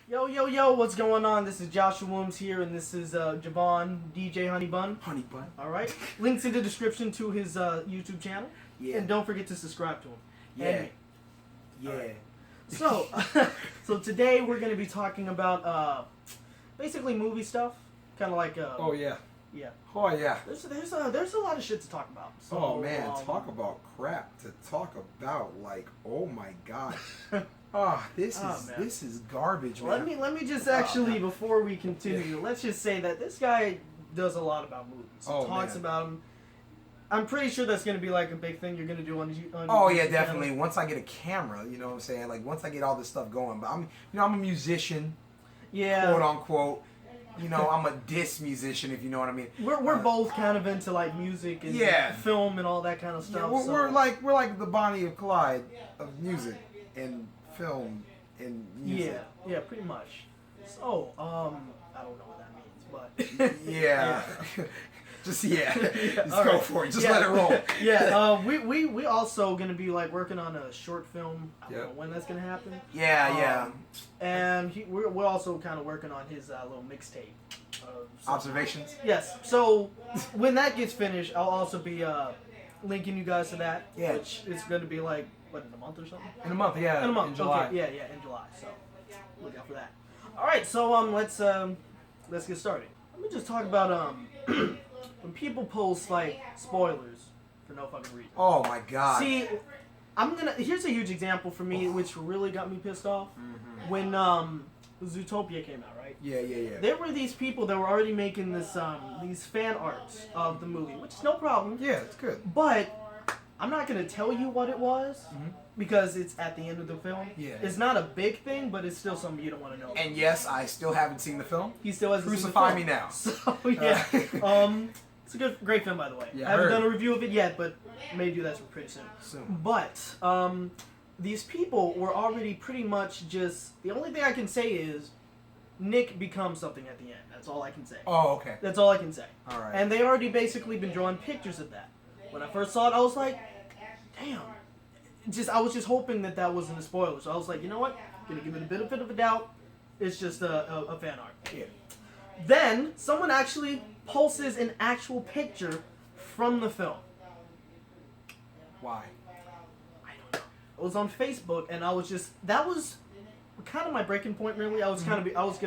Yo, yo, yo, what's going on? This is Joshua Williams here, and this is Javon, DJ Honey Bun. Honey Bun. Alright? Links in the description to his YouTube channel. Yeah. And don't forget to subscribe to him. Yeah. And, Yeah. right. So, so today we're going to be talking about basically movie stuff. Kind of like... Oh, yeah. Yeah. Oh, yeah. There's a lot of shit to talk about. So, Oh, man. Talk about crap to talk about. Like, oh, my God. This is garbage, man. Let me just actually, before we continue, let's just say that this guy does a lot about movies. He talks about them. I'm pretty sure that's going to be like a big thing you're going to do on Oh, yeah, YouTube definitely. channel. Once I get a camera, you know what I'm saying? Like, once I get all this stuff going. But I'm a musician, quote unquote. You know, I'm a diss musician, if you know what I mean. We're both kind of into like music and film and all that kind of stuff. Yeah, we're like the Bonnie and Clyde of music and film and music. Yeah, pretty much. So, I don't know what that means, but yeah. Just go right. for it. Just let it roll. Yeah. We also gonna be like working on a short film. I don't know when that's gonna happen. Yeah. And we're also kind of working on his little mixtape. Observations. Yes. So when that gets finished, I'll also be linking you guys to that. Yeah. Which is gonna be like in a month or something. In a month, yeah. In a month. In July. Okay. Yeah, in July. So look out for that. All right. So let's get started. Let me just talk about when people post like spoilers for no fucking reason. Oh my God. See, here's a huge example for me, which really got me pissed off. Mm-hmm. When Zootopia came out, right? Yeah. There were these people that were already making these fan arts of the movie, which is no problem. Yeah, it's good. But I'm not gonna tell you what it was because it's at the end of the film. Yeah. It's not a big thing, but it's still something you don't want to know. And yes, I still haven't seen the film. He still hasn't Crucify seen the film. me now. So yeah, it's a great film, by the way. Yeah, I haven't done a review of it yet, but may do that pretty soon. But these people were already pretty much just. The only thing I can say is Nick becomes something at the end. That's all I can say. Oh, okay. That's all I can say. All right. And they already basically been drawing pictures of that. When I first saw it, I was like, damn. I was just hoping that wasn't a spoiler. So I was like, you know what? Gonna give it a benefit of a doubt. It's just a fan art. Yeah. Then someone actually posts an actual picture from the film. Why? I don't know. It was on Facebook, and that was kind of my breaking point. Really, I was gonna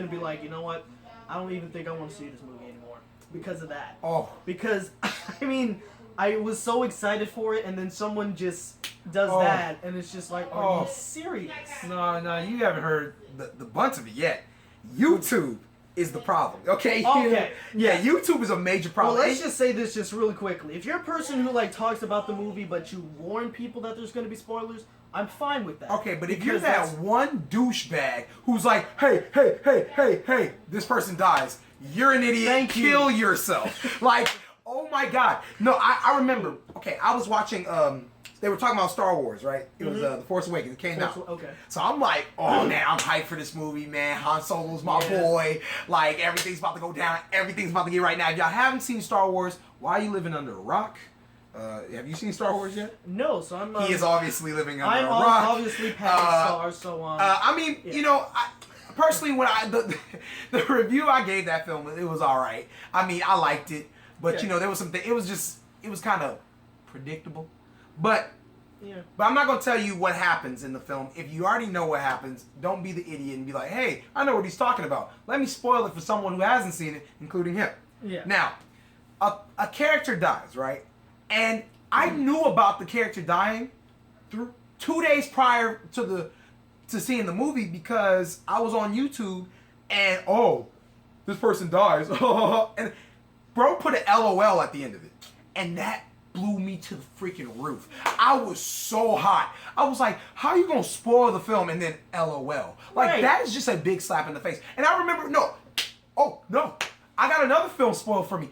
be like, you know what? I don't even think I want to see this movie anymore because of that. Oh. Because I mean, I was so excited for it, and then someone just does that, and it's just like, are you serious? No, you haven't heard the bunch of it yet. YouTube is the problem. Okay. Yeah, YouTube is a major problem. Well, let's just say this just really quickly. If you're a person who like talks about the movie, but you warn people that there's going to be spoilers, I'm fine with that. Okay, but if you're that one douchebag who's like, hey, this person dies, you're an idiot. Kill yourself. Like, oh my God. No, I remember. Okay, I was watching. They were talking about Star Wars, right? It was The Force Awakens. It came out. Okay. So I'm like, oh man, I'm hyped for this movie, man. Han Solo's my boy. Like, everything's about to go down. Everything's about to get right now. If y'all haven't seen Star Wars, why are you living under a rock? Have you seen Star Wars yet? No, so I'm. He is obviously living under a rock. I'm obviously past Star, so I mean, you know, personally, when the review I gave that film, it was all right. I mean, I liked it, but you know, there was something. It was kind of predictable. But I'm not going to tell you what happens in the film. If you already know what happens, don't be the idiot and be like, hey, I know what he's talking about. Let me spoil it for someone who hasn't seen it, including him. Yeah. Now, a character dies, right? And I knew about the character dying through 2 days prior to seeing the movie because I was on YouTube and, this person dies. And bro put an LOL at the end of it. And that blew me to the freaking roof. I was so hot. I was like, how are you going to spoil the film and then LOL? Like, that is just a big slap in the face. And I remember, no. I got another film spoiled for me.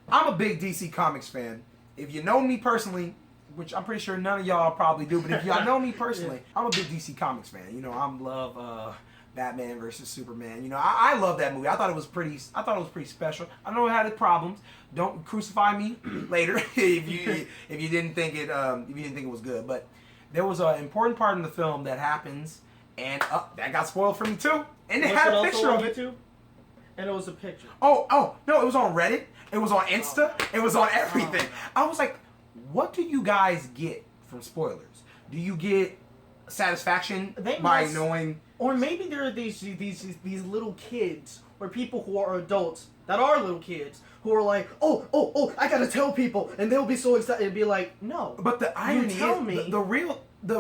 I'm a big DC Comics fan. If you know me personally, which I'm pretty sure none of y'all probably do, but if y'all know me personally, I'm a big DC Comics fan. You know, I love Batman versus Superman. You know, I love that movie. I thought it was pretty special. I know it had its problems. Don't crucify me later if you didn't think it was good. But there was an important part in the film that happens, and that got spoiled for me too. And they Was had it a also picture on of it. YouTube? And it was a picture. Oh, no, it was on Reddit. It was on Insta. Oh. It was on everything. Oh, no. I was like, what do you guys get from spoilers? Do you get satisfaction by knowing? Or maybe there are these little kids or people who are adults that are little kids who are like, oh, I gotta tell people, and they'll be so excited. It'd be like, no. But the irony is, the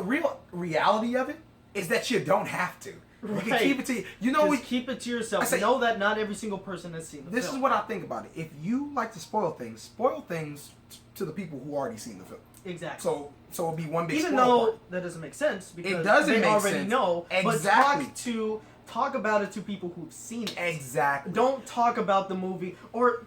real reality of it is that you don't have to. You can keep it to you. You know, keep it to yourself. Know that not every single person has seen the film. This is what I think about it. If you like to spoil things to the people who already seen the film. Exactly. So it'll be one big. Even though that doesn't make sense because it doesn't they make already sense. know. Exactly. But talk about it to people who've seen it. Exactly. Don't talk about the movie. Or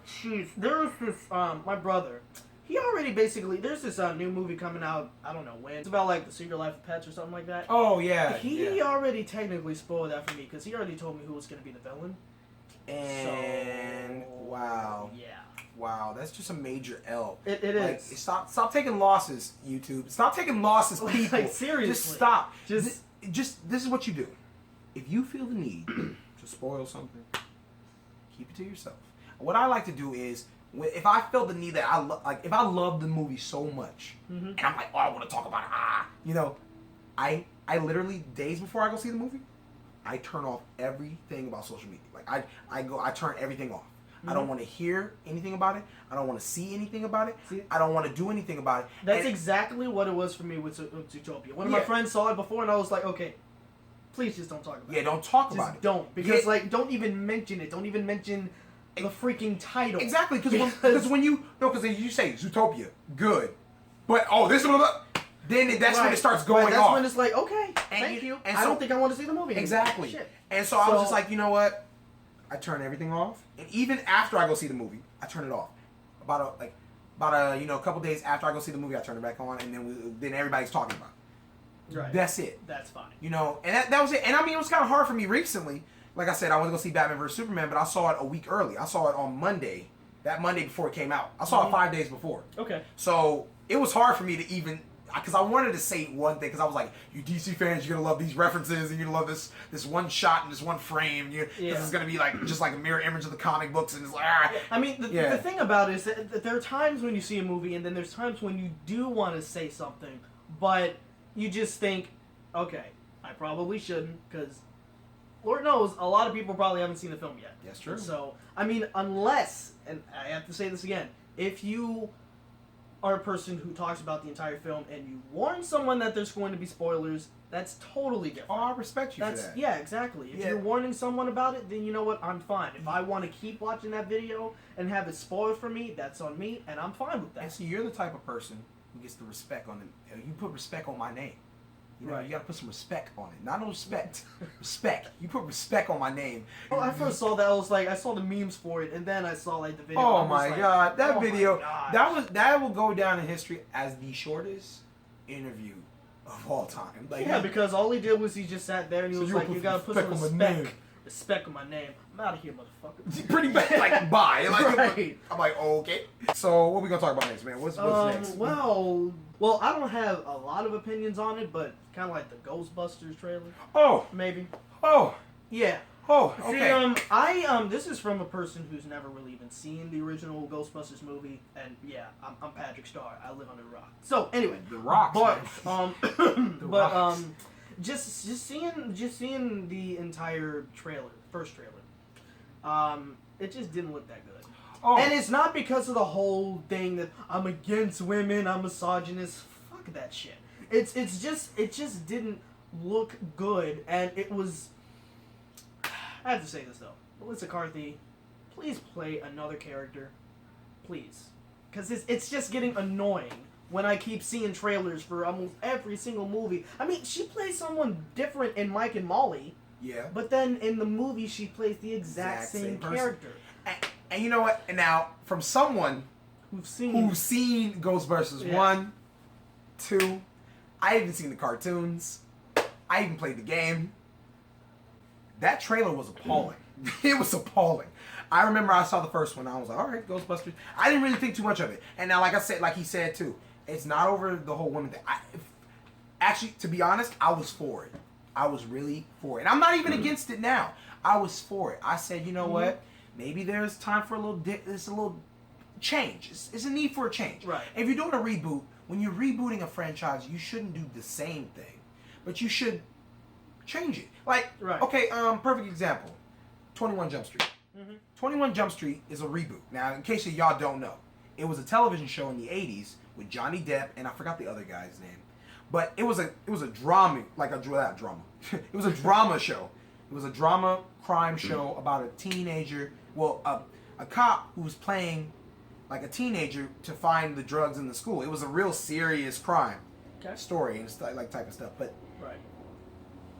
there was this my brother. He already basically there's this new movie coming out. I don't know when. It's about like the Secret Life of Pets or something like that. Oh yeah. He already technically spoiled that for me because he already told me who was going to be the villain. And wow. Yeah. Wow, that's just a major L. It is. Stop taking losses, YouTube. Stop taking losses, people. Like, seriously. Just stop. Just this is what you do. If you feel the need to spoil something, keep it to yourself. What I like to do is, if I feel the need that if I love the movie so much, and I'm like, oh, I want to talk about it, I literally days before I go see the movie, I turn off everything about social media. Like I turn everything off. I don't want to hear anything about it. I don't want to see anything about it. I don't want to do anything about it. That's exactly what it was for me with Zootopia. One of my friends saw it before, and I was like, okay, please just don't talk about it. Yeah, don't talk about it. Don't. Because, don't even mention it. Don't even mention the freaking title. Exactly, because when you say Zootopia, good. But, this is then that's when it starts going off. That's when it's like, okay, thank you. I don't think I want to see the movie anymore. Exactly. Shit. And so I was just like, you know what? I turn everything off, and even after I go see the movie, I turn it off. About a couple days after I go see the movie, I turn it back on, and then everybody's talking about it. Right. That's it. That's fine. And that was it. And I mean, it was kind of hard for me recently. Like I said, I went to go see Batman vs Superman, but I saw it a week early. I saw it on Monday, that Monday before it came out. I saw it 5 days before. Okay. So it was hard for me to even. Because I wanted to say one thing, because I was like, you DC fans, you're going to love these references, and you're going to love this one shot and this one frame. This is going to be just like a mirror image of the comic books, and it's like, I mean, the thing about it is that there are times when you see a movie, and then there's times when you do want to say something, but you just think, okay, I probably shouldn't, because Lord knows, a lot of people probably haven't seen the film yet. That's true. So, I mean, unless, and I have to say this again, if you are a person who talks about the entire film and you warn someone that there's going to be spoilers, that's totally different. Oh, I respect you for that. Yeah, exactly. If you're warning someone about it, then you know what? I'm fine. If I want to keep watching that video and have it spoiled for me, that's on me, and I'm fine with that. And see, you're the type of person who gets the respect on it. You put respect on my name. You got to put some respect on it. Not no respect. Respect. You put respect on my name. Oh, I first saw that. I was like, I saw the memes for it, and then I saw the video. Oh my god, that video! That will go down in history as the shortest interview of all time. Because all he did was he just sat there and he was like, "You gotta put some respect. Respect on my name. I'm out of here, motherfucker." Pretty bad. Like bye. Right. I'm like, okay. So what we gonna talk about next, man? What's next? Well, I don't have a lot of opinions on it, but kind of like the Ghostbusters trailer. Oh, maybe. Oh, yeah. Oh, okay. See, this is from a person who's never really even seen the original Ghostbusters movie, and yeah, I'm Patrick Starr. I live under a rock. So anyway, the Rock. But just seeing the entire trailer, first trailer, it just didn't look that good. Oh. And it's not because of the whole thing that I'm against women, I'm misogynist. Fuck that shit. It just didn't look good, and it was. I have to say this though, Melissa McCarthy, please play another character, please, because it's just getting annoying when I keep seeing trailers for almost every single movie. I mean, she plays someone different in Mike and Molly. Yeah. But then in the movie, she plays the exact same character. And you know what? And now, from someone who's seen Ghostbusters 1, 2, I even seen the cartoons, I even played the game. That trailer was appalling. It was appalling. I remember I saw the first one. I was like, all right, Ghostbusters. I didn't really think too much of it. And now, like he said too, it's not over the whole women thing. Actually, to be honest, I was for it. I was really for it. And I'm not even against it now. I was for it. I said, you know what? Maybe there's time for a little change. It's a need for a change. Right. If you're doing a reboot, when you're rebooting a franchise, you shouldn't do the same thing, but you should change it. Like, okay, perfect example, 21 Jump Street. 21 Jump Street is a reboot. Now, in case y'all don't know, it was a television show in the 80s with Johnny Depp, and I forgot the other guy's name. But it was a drama, like a drama. It was a drama show. It was a drama crime show about a teenager, a cop who was playing like a teenager to find the drugs in the school. It was a real serious crime story and like type of stuff. But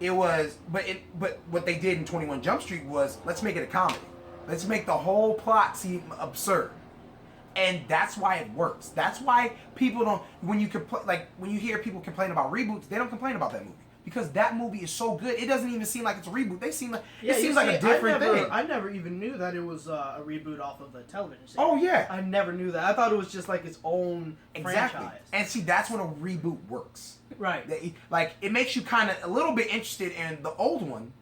it was, but what they did in 21 Jump Street was, let's make it a comedy. Let's make the whole plot seem absurd. And that's why it works. That's why people don't, when you hear people complain about reboots, they don't complain about that movie. Because that movie is so good, it doesn't even seem like it's a reboot. It seems like a different thing. I never even knew that it was a reboot off of a television series. Oh yeah, I never knew that. I thought it was just like its own franchise. And see, that's when a reboot works. Right. Like, it makes you kind of a little bit interested in the old one,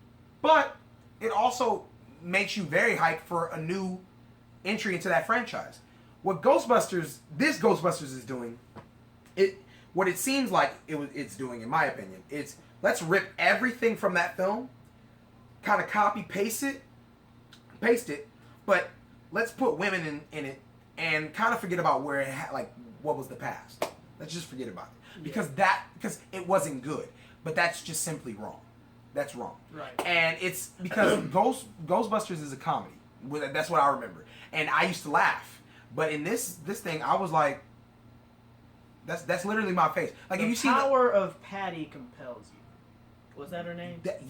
but it also makes you very hyped for a new entry into that franchise. What this Ghostbusters is doing, what it seems like it's doing, in my opinion, it's let's rip everything from that film, kind of paste it, but let's put women in it and kind of forget about where what was the past. Let's just forget about it because it wasn't good. But that's just simply wrong. That's wrong. Right. And it's because Ghostbusters is a comedy. That's what I remember, and I used to laugh. But in this thing, I was like, that's literally my face. Like, if you see the power of Patty compels you. Was that her name? That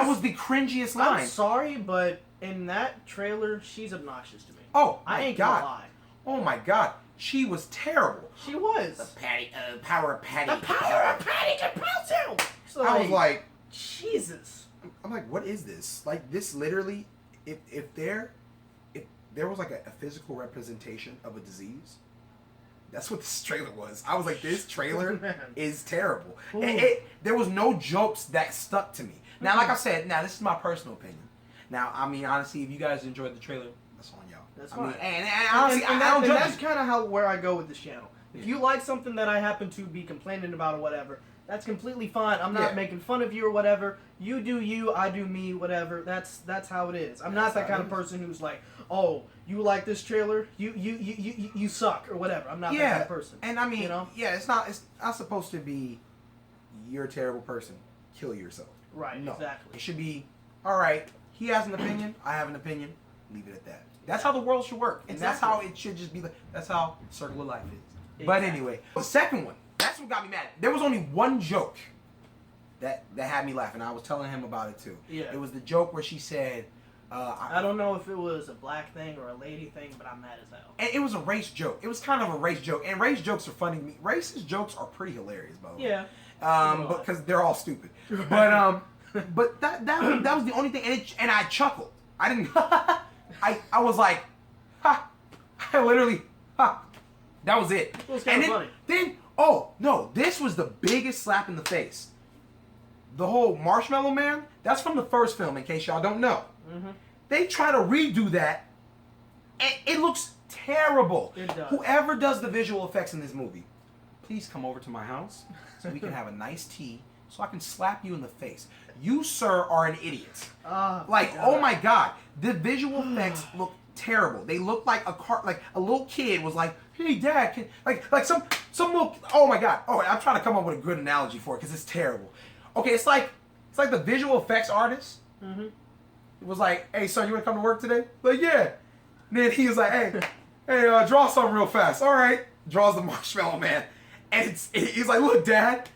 was the cringiest line. I'm sorry, but in that trailer, she's obnoxious to me. Oh, I ain't gonna lie. Oh my God, she was terrible. She was. The power of Patty. The power of Patty compels you. So I was like, Jesus. I'm like, what is this? Like, this literally, if there was like a physical representation of a disease, that's what this trailer was. I was like, this trailer is terrible. There was no jokes that stuck to me. Now, like I said, this is my personal opinion. Now, I mean, honestly, if you guys enjoyed the trailer, that's on y'all. That's fine. And honestly, that's kind of where I go with this channel. If you like something that I happen to be complaining about or whatever, that's completely fine. I'm not making fun of you or whatever. You do you, I do me, whatever. That's how it is. I'm not that kind of person who's like, oh, you like this trailer? You suck or whatever. I'm not that kind of person. And I mean, it's not supposed to be you're a terrible person. Kill yourself. Right. No. Exactly. It should be, all right, he has an opinion, I have an opinion, leave it at that. That's how the world should work. And that's how it should just be. That's how Circle of Life is. Exactly. But anyway, the second one, that's what got me mad. There was only one joke that had me laughing. I was telling him about it too. Yeah. It was the joke where she said, I don't know if it was a black thing or a lady thing, but I'm mad as hell. And it was a race joke. It was kind of a race joke. And race jokes are funny to me. Racist jokes are pretty hilarious, by the way. Yeah. Because they're all stupid. But that was the only thing. And I chuckled. I didn't. I was like, ha. I literally, ha. That was it. It was kind of funny. Then, oh, no. This was the biggest slap in the face. The whole Marshmallow Man, that's from the first film, in case y'all don't know. Mm-hmm. They try to redo that, and it looks terrible. It does. Whoever does the visual effects in this movie, please come over to my house so we can have a nice tea so I can slap you in the face. You, sir, are an idiot. Oh my God. The visual effects look terrible. They look like a little kid was like, hey, Dad, can, like some little, oh my God. Oh, I'm trying to come up with a good analogy for it because it's terrible. Okay, it's like the visual effects artist. Mm-hmm. It was like, hey, son, you want to come to work today? Like, yeah. And then he was like, hey, draw something real fast. All right. Draws the Marshmallow Man. And he's like, look, Dad.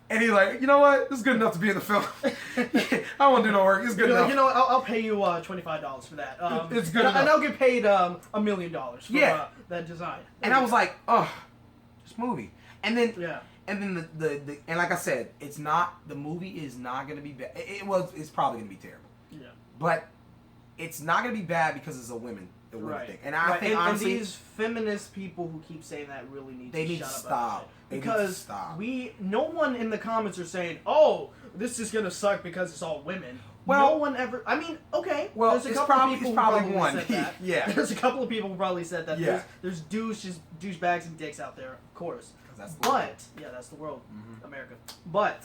And he's like, you know what? This is good enough to be in the film. I don't want to do no work. It's good enough. Like, you know what? I'll pay you $25 for that. It's good enough. And I'll get paid $1 million for that design. And I was like, oh, this movie. And then, yeah. And then and like I said, the movie is not going to be bad. It's probably going to be terrible. Yeah. But it's not going to be bad because it's a women thing. And I think, and honestly, these feminist people who keep saying that really need to shut up. Stop. Because no one in the comments are saying, oh, this is going to suck because it's all women. Well, no one ever. I mean, okay. Well, there's a it's couple probably- of people it's who probably probably one. said that. Yeah. There's a couple of people who probably said that. Yeah. There's douchebags and dicks out there, of course. That's the world. But yeah, that's the world, Mhm. America. But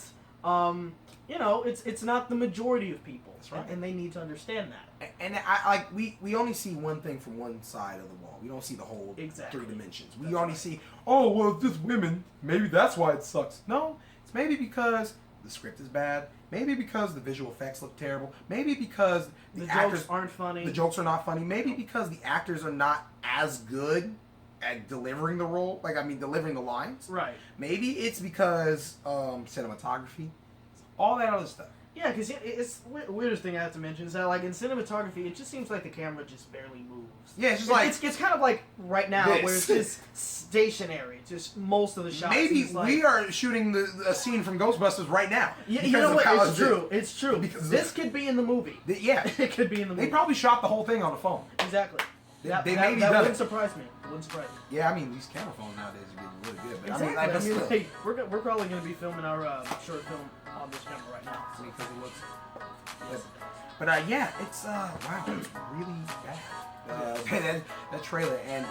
you know, it's not the majority of people, That's right. and they need to understand that. And I like we only see one thing from one side of the wall. We don't see the whole Exactly. 3 dimensions. We That's only right. see, oh well, it's just women. Maybe that's why it sucks. No, it's maybe because the script is bad. Maybe because the visual effects look terrible. Maybe because The actors jokes aren't funny. the jokes are not funny. Maybe because the actors are not as good at delivering the role. Like, I mean, delivering the lines. Right. Maybe it's because cinematography, all that other stuff. Yeah, because it's weirdest thing I have to mention is that like in cinematography, it just seems like the camera just barely moves. Yeah, it's just like it's kind of like right now this. where it's just stationary, just most of the shots. maybe it's like, we are shooting a scene from Ghostbusters right now. You because know of what? how It's true. It's true. Because This could be in the movie. Yeah, It could be in the movie. they probably shot the whole thing on the phone. Exactly. That maybe that done wouldn't it. surprise me. It wouldn't surprise me. Yeah, I mean these camera phones nowadays are getting really good. But Exactly. I mean, like, like, we're probably going to be filming our short film on this camera right now. So. because it looks. But yeah, it's wow, it's really bad. That trailer, and